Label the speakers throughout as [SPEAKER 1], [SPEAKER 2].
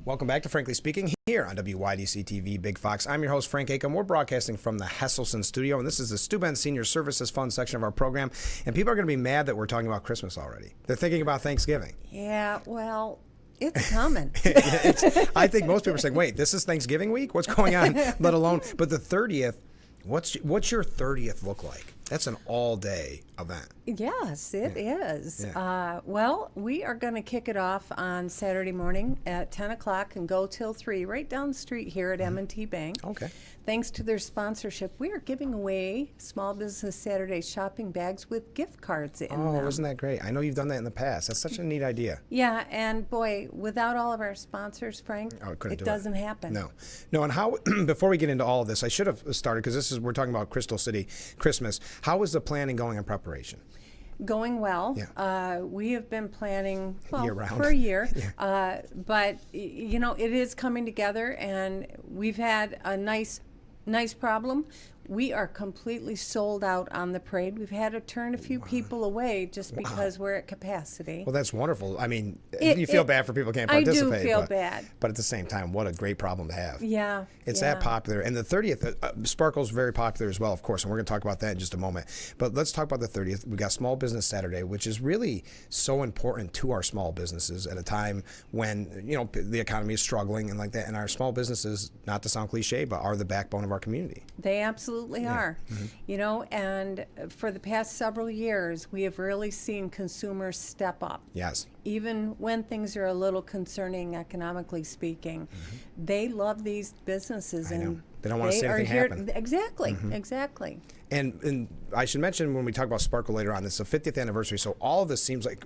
[SPEAKER 1] Welcome back to Frankly Speaking here on WYDC TV Big Fox. I'm your host, Frank Acomb. We're broadcasting from the Hesselson studio, and this is the Steuben Senior Services Fund section of our program. And people are going to be mad that we're talking about Christmas already. They're thinking about Thanksgiving.
[SPEAKER 2] Yeah, well, it's coming.
[SPEAKER 1] I think most people are saying, wait, this is Thanksgiving week? What's going on? Let alone, but the 30th, what's your 30th look like? That's an all-day event.
[SPEAKER 2] Yes, it is.
[SPEAKER 1] Yeah.
[SPEAKER 2] Well, we are going to kick it off on Saturday morning at 10 o'clock and go till 3, right down the street here at M&T Bank.
[SPEAKER 1] Okay.
[SPEAKER 2] Thanks to their sponsorship, we are giving away Small Business Saturday shopping bags with gift cards in them.
[SPEAKER 1] Oh, isn't that great? I know you've done that in the past. That's such a neat idea.
[SPEAKER 2] Yeah, and boy, without all of our sponsors, Frank, it doesn't happen.
[SPEAKER 1] No, and how, before we get into all of this, I should have started, because we're talking about Crystal City Christmas. How is the planning going in preparation?
[SPEAKER 2] Going well.
[SPEAKER 1] Yeah.
[SPEAKER 2] We have been planning
[SPEAKER 1] Year-round.
[SPEAKER 2] for a year,
[SPEAKER 1] Yeah.
[SPEAKER 2] but it is coming together, and we've had a nice problem. We are completely sold out on the parade. We've had to turn a few people away just because we're at capacity.
[SPEAKER 1] Well, that's wonderful. I mean, you feel bad for people who can't participate.
[SPEAKER 2] I do feel bad.
[SPEAKER 1] But at the same time, what a great problem to have.
[SPEAKER 2] Yeah.
[SPEAKER 1] It's that popular. And the 30th, Sparkle's very popular as well, of course, and we're going to talk about that in just a moment. But let's talk about the 30th. We got Small Business Saturday, which is really so important to our small businesses at a time when, the economy is struggling and like that. And our small businesses, not to sound cliche, but are the backbone of our community.
[SPEAKER 2] They absolutely are. Mm-hmm. And for the past several years, we have really seen consumers step up.
[SPEAKER 1] Yes.
[SPEAKER 2] Even when things are a little concerning economically speaking, they love these businesses.
[SPEAKER 1] I know.
[SPEAKER 2] And
[SPEAKER 1] they don't want to see anything happen.
[SPEAKER 2] Exactly, exactly.
[SPEAKER 1] And I should mention when we talk about Sparkle later on, this is the 50th anniversary, so all of this seems like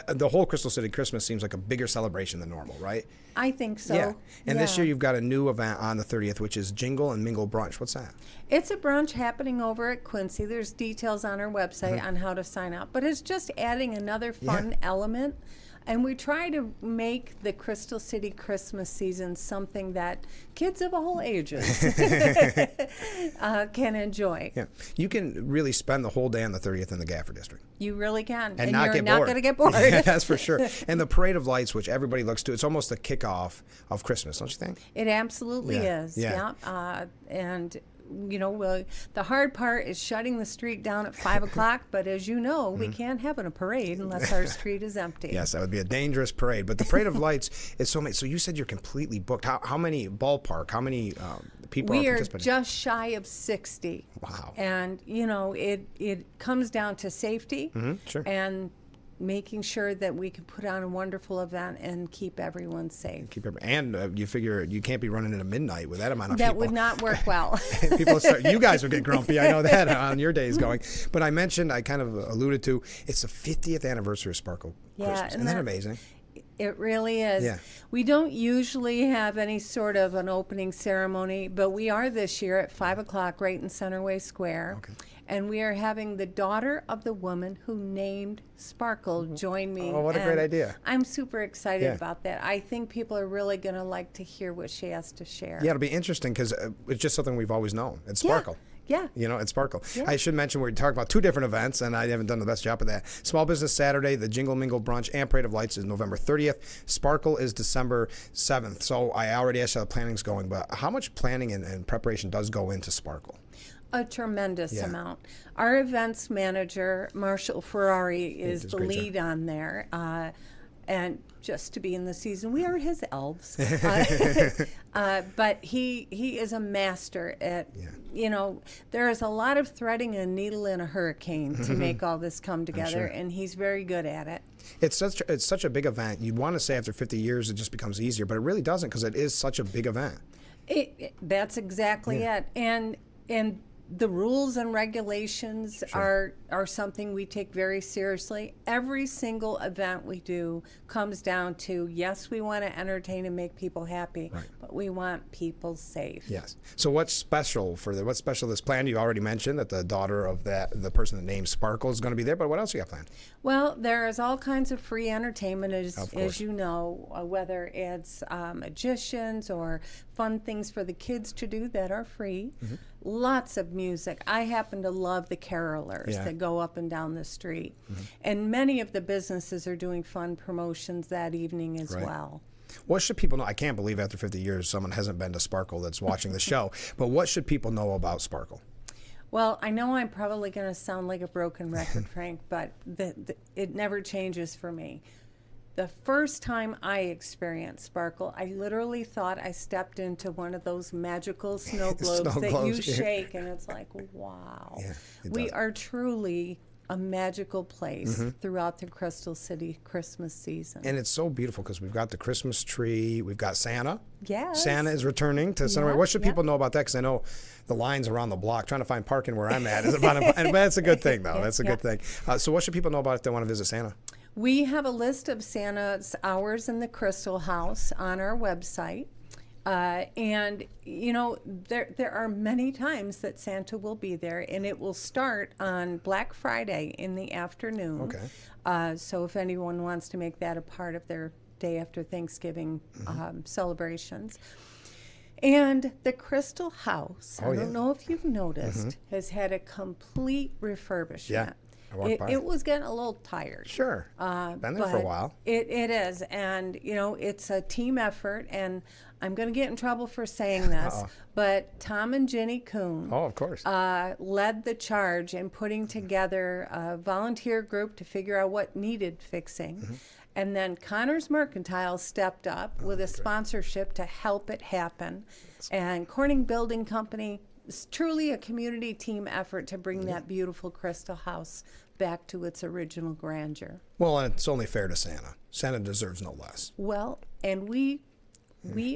[SPEAKER 1] the whole Crystal City Christmas seems like a bigger celebration than normal, right?
[SPEAKER 2] I think so.
[SPEAKER 1] Yeah. And this year you've got a new event on the 30th, which is Jingle and Mingle Brunch. What's that?
[SPEAKER 2] It's a brunch happening over at Quincy. There's details on our website on how to sign up. But it's just adding another fun element. And we try to make the Crystal City Christmas season something that kids of all ages can enjoy.
[SPEAKER 1] Yeah. You can really spend the whole day on the 30th in the Gaffer District.
[SPEAKER 2] You really can.
[SPEAKER 1] And
[SPEAKER 2] you're
[SPEAKER 1] get
[SPEAKER 2] not
[SPEAKER 1] bored.
[SPEAKER 2] going to get bored.
[SPEAKER 1] Yeah, that's for sure. And the Parade of Lights, which everybody looks to, it's almost the kickoff of Christmas, don't you think?
[SPEAKER 2] It absolutely is.
[SPEAKER 1] Yeah.
[SPEAKER 2] And the hard part is shutting the street down at 5 o'clock, but as you know, we can't have a parade unless our street is empty.
[SPEAKER 1] Yes, that would be a dangerous parade. But the Parade of Lights is so many. So you said you're completely booked. How many people
[SPEAKER 2] We
[SPEAKER 1] are
[SPEAKER 2] are
[SPEAKER 1] participating?
[SPEAKER 2] just shy of 60.
[SPEAKER 1] Wow.
[SPEAKER 2] And, it comes down to safety
[SPEAKER 1] Sure.
[SPEAKER 2] and making sure that we can put on a wonderful event and keep everyone safe.
[SPEAKER 1] You figure you can't be running into midnight with that amount of
[SPEAKER 2] That
[SPEAKER 1] people.
[SPEAKER 2] would not work well.
[SPEAKER 1] You guys would get grumpy. I know that on your days going. But I kind of alluded to, it's the 50th anniversary of Sparkle Christmas. Isn't that amazing?
[SPEAKER 2] It really is.
[SPEAKER 1] Yeah.
[SPEAKER 2] We don't usually have any sort of an opening ceremony, but we are this year at 5 o'clock right in Centerway Square.
[SPEAKER 1] Okay.
[SPEAKER 2] And we are having the daughter of the woman who named Sparkle join me.
[SPEAKER 1] Oh, what a great idea.
[SPEAKER 2] I'm super excited about that. I think people are really going to like to hear what she has to share.
[SPEAKER 1] Yeah, it'll be interesting because it's just something we've always known. It's Sparkle.
[SPEAKER 2] Yeah.
[SPEAKER 1] It's Sparkle.
[SPEAKER 2] Yeah.
[SPEAKER 1] I should mention we're talking about two different events, and I haven't done the best job of that. Small Business Saturday, the Jingle Mingle Brunch, and Parade of Lights is November 30th. Sparkle is December 7th. So I already asked how the planning's going, but how much planning and preparation does go into Sparkle?
[SPEAKER 2] A tremendous amount. Our events manager, Marshall Ferrari, is the lead on there. And just to be in the season, we are his elves. But he is a master at, there is a lot of threading a needle in a hurricane to make all this come together, and he's very good at it.
[SPEAKER 1] It's such a big event. You'd want to say after 50 years it just becomes easier, but it really doesn't because it is such a big event.
[SPEAKER 2] That's exactly it. And the rules and regulations are something we take very seriously. Every single event we do comes down to, yes, we want to entertain and make people happy, but we want people safe.
[SPEAKER 1] Yes. So what's special this plan? You already mentioned that the daughter of the person that named Sparkle is going to be there, but what else you got planned?
[SPEAKER 2] Well, there is all kinds of free entertainment, as you know, whether it's magicians or fun things for the kids to do that are free. Lots of music. I happen to love the carolers that go up and down the street. And many of the businesses are doing fun promotions that evening as well.
[SPEAKER 1] What should people know? I can't believe after 50 years someone hasn't been to Sparkle that's watching the show. But what should people know about Sparkle?
[SPEAKER 2] Well, I know I'm probably going to sound like a broken record, Frank, but it never changes for me. The first time I experienced Sparkle, I literally thought I stepped into one of those magical snow globes you shake, and it's like, wow.
[SPEAKER 1] Yeah,
[SPEAKER 2] we are truly a magical place throughout the Crystal City Christmas season.
[SPEAKER 1] And it's so beautiful because we've got the Christmas tree, we've got Santa.
[SPEAKER 2] Yes.
[SPEAKER 1] Santa is returning to Sunrise. What should people know about that? Because I know the lines around the block, trying to find parking where I'm at is about, and that's a good thing, though. That's a good thing. So what should people know about if they want to visit Santa?
[SPEAKER 2] We have a list of Santa's hours in the Crystal House on our website. And, you know, there are many times that Santa will be there, and it will start on Black Friday in the afternoon.
[SPEAKER 1] Okay.
[SPEAKER 2] So if anyone wants to make that a part of their day after Thanksgiving celebrations. And the Crystal House, I don't know if you've noticed, has had a complete refurbishment.
[SPEAKER 1] Yeah.
[SPEAKER 2] It was getting a little tired.
[SPEAKER 1] Sure. Been there for a while.
[SPEAKER 2] It is. And, you know, it's a team effort. And I'm going to get in trouble for saying this, but Tom and Jenny Kuhn
[SPEAKER 1] of course.
[SPEAKER 2] Led the charge in putting together a volunteer group to figure out what needed fixing. And then Connors Mercantile stepped up with a sponsorship to help it happen. And Corning Building Company, it's truly a community team effort to bring that beautiful Crystal House back to its original grandeur.
[SPEAKER 1] Well, and it's only fair to Santa. Santa deserves no less.
[SPEAKER 2] Well, and we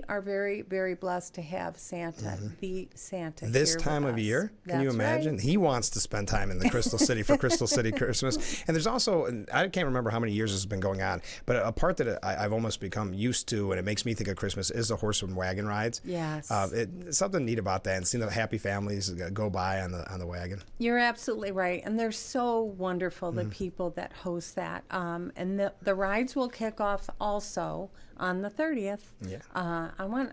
[SPEAKER 2] are very, very blessed to have Santa, the Santa
[SPEAKER 1] this
[SPEAKER 2] here
[SPEAKER 1] time
[SPEAKER 2] with
[SPEAKER 1] of
[SPEAKER 2] us.
[SPEAKER 1] year. Can you
[SPEAKER 2] That's
[SPEAKER 1] imagine?
[SPEAKER 2] right.
[SPEAKER 1] He wants to spend time in the Crystal City for Crystal City Christmas. And there's also, and I can't remember how many years this has been going on, but a part that I've almost become used to, and it makes me think of Christmas, is the horse and wagon rides.
[SPEAKER 2] Yes.
[SPEAKER 1] It's something neat about that, and seeing the happy families go by on the wagon.
[SPEAKER 2] You're absolutely right. And they're so wonderful, the people that host that. And the rides will kick off also on the 30th.
[SPEAKER 1] Yeah.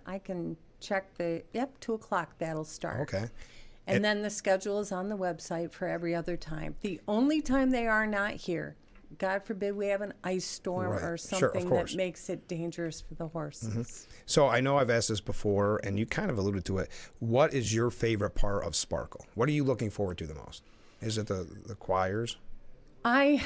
[SPEAKER 2] I can check 2 o'clock that'll start.
[SPEAKER 1] Okay.
[SPEAKER 2] And then the schedule is on the website for every other time. The only time they are not here, God forbid we have an ice storm or something that makes it dangerous for the horses.
[SPEAKER 1] So I know I've asked this before, and you kind of alluded to it. What is your favorite part of Sparkle? What are you looking forward to the most? Is it the choirs?
[SPEAKER 2] I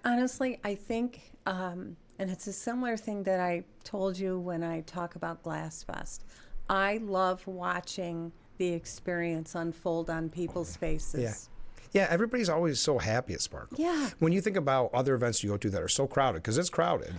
[SPEAKER 2] honestly, I think, and it's a similar thing that I told you when I talk about Glass Fest. I love watching the experience unfold on people's faces.
[SPEAKER 1] Yeah. Yeah, everybody's always so happy at Sparkle.
[SPEAKER 2] Yeah.
[SPEAKER 1] When you think about other events you go to that are so crowded, because it's crowded,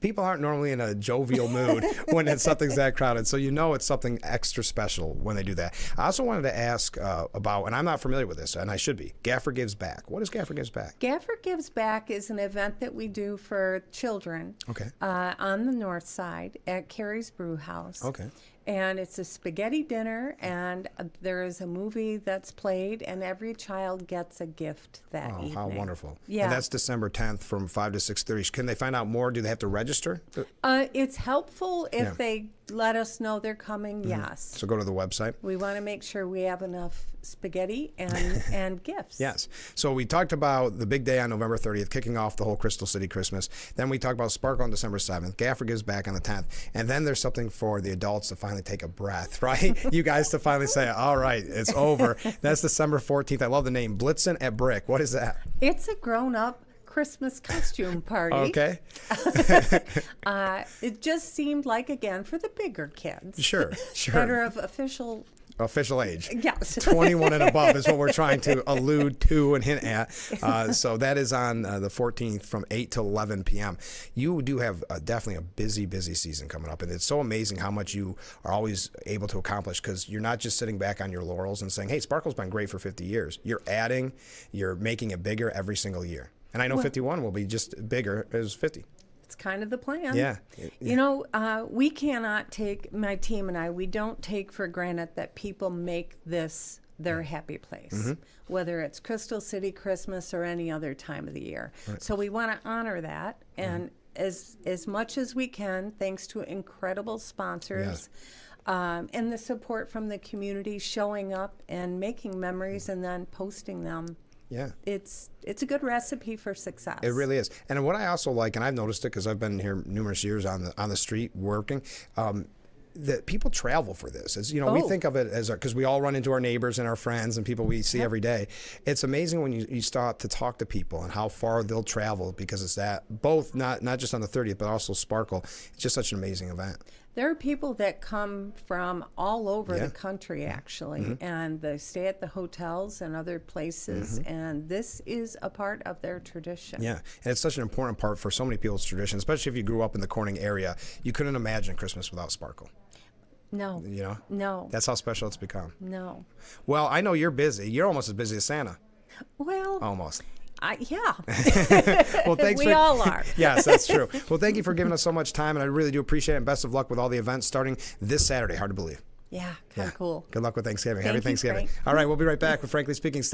[SPEAKER 1] people aren't normally in a jovial mood when something's that crowded. So you know it's something extra special when they do that. I also wanted to ask about, and I'm not familiar with this, and I should be, Gaffer Gives Back. What is Gaffer Gives Back?
[SPEAKER 2] Gaffer Gives Back is an event that we do for children on the north side at Carrie's Brew House.
[SPEAKER 1] Okay.
[SPEAKER 2] And it's a spaghetti dinner, and there is a movie that's played, and every child gets a gift that evening.
[SPEAKER 1] How wonderful.
[SPEAKER 2] Yeah.
[SPEAKER 1] And that's December 10th from 5 to 6:30. Can they find out more? Do they have to register?
[SPEAKER 2] It's helpful if they let us know they're coming, yes.
[SPEAKER 1] So go to the website.
[SPEAKER 2] We want to make sure we have enough spaghetti and gifts.
[SPEAKER 1] Yes. So we talked about the big day on November 30th, kicking off the whole Crystal City Christmas. Then we talked about Sparkle on December 7th. Gaffer Gives Back on the 10th. And then there's something for the adults to finally take a breath, right? You guys to finally say, all right, it's over. That's December 14th. I love the name. Blitzen at Brick. What is that?
[SPEAKER 2] It's a grown-up Christmas costume party.
[SPEAKER 1] Okay.
[SPEAKER 2] It just seemed like, again, for the bigger kids.
[SPEAKER 1] Sure.
[SPEAKER 2] That are of official
[SPEAKER 1] age.
[SPEAKER 2] Yes.
[SPEAKER 1] 21 and above is what we're trying to allude to and hint at. So that is on the 14th from 8 to 11 p.m. You do have definitely a busy season coming up. And it's so amazing how much you are always able to accomplish, because you're not just sitting back on your laurels and saying, hey, Sparkle's been great for 50 years. You're adding, you're making it bigger every single year. And I know 51 will be just bigger as 50.
[SPEAKER 2] It's kind of the plan.
[SPEAKER 1] Yeah.
[SPEAKER 2] You know, we cannot take, my team and I, we don't take for granted that people make this their happy place, whether it's Crystal City Christmas or any other time of the year. Right. So we want to honor that, and as much as we can, thanks to incredible sponsors and the support from the community, showing up and making memories and then posting them
[SPEAKER 1] Yeah.
[SPEAKER 2] It's a good recipe for success.
[SPEAKER 1] It really is. And what I also like, and I've noticed it because I've been here numerous years on the street working, that people travel for this. It's, we think of it as because we all run into our neighbors and our friends and people we see every day. It's amazing when you start to talk to people and how far they'll travel because it's that, both not just on the 30th, but also Sparkle. It's just such an amazing event.
[SPEAKER 2] There are people that come from all over the country, actually, and they stay at the hotels and other places, and this is a part of their tradition.
[SPEAKER 1] Yeah, and it's such an important part for so many people's tradition, especially if you grew up in the Corning area. You couldn't imagine Christmas without Sparkle.
[SPEAKER 2] No. No.
[SPEAKER 1] That's how special it's become.
[SPEAKER 2] No.
[SPEAKER 1] Well, I know you're busy. You're almost as busy as Santa.
[SPEAKER 2] Well.
[SPEAKER 1] Almost.
[SPEAKER 2] Yeah.
[SPEAKER 1] Well, thanks.
[SPEAKER 2] We all are.
[SPEAKER 1] Yes, that's true. Well, thank you for giving us so much time, and I really do appreciate it. And best of luck with all the events starting this Saturday. Hard to believe.
[SPEAKER 2] Yeah, kind of cool.
[SPEAKER 1] Good luck with Thanksgiving.
[SPEAKER 2] Happy
[SPEAKER 1] Thanksgiving.
[SPEAKER 2] Frank.
[SPEAKER 1] All right, we'll be right back with Frankly Speaking. Stay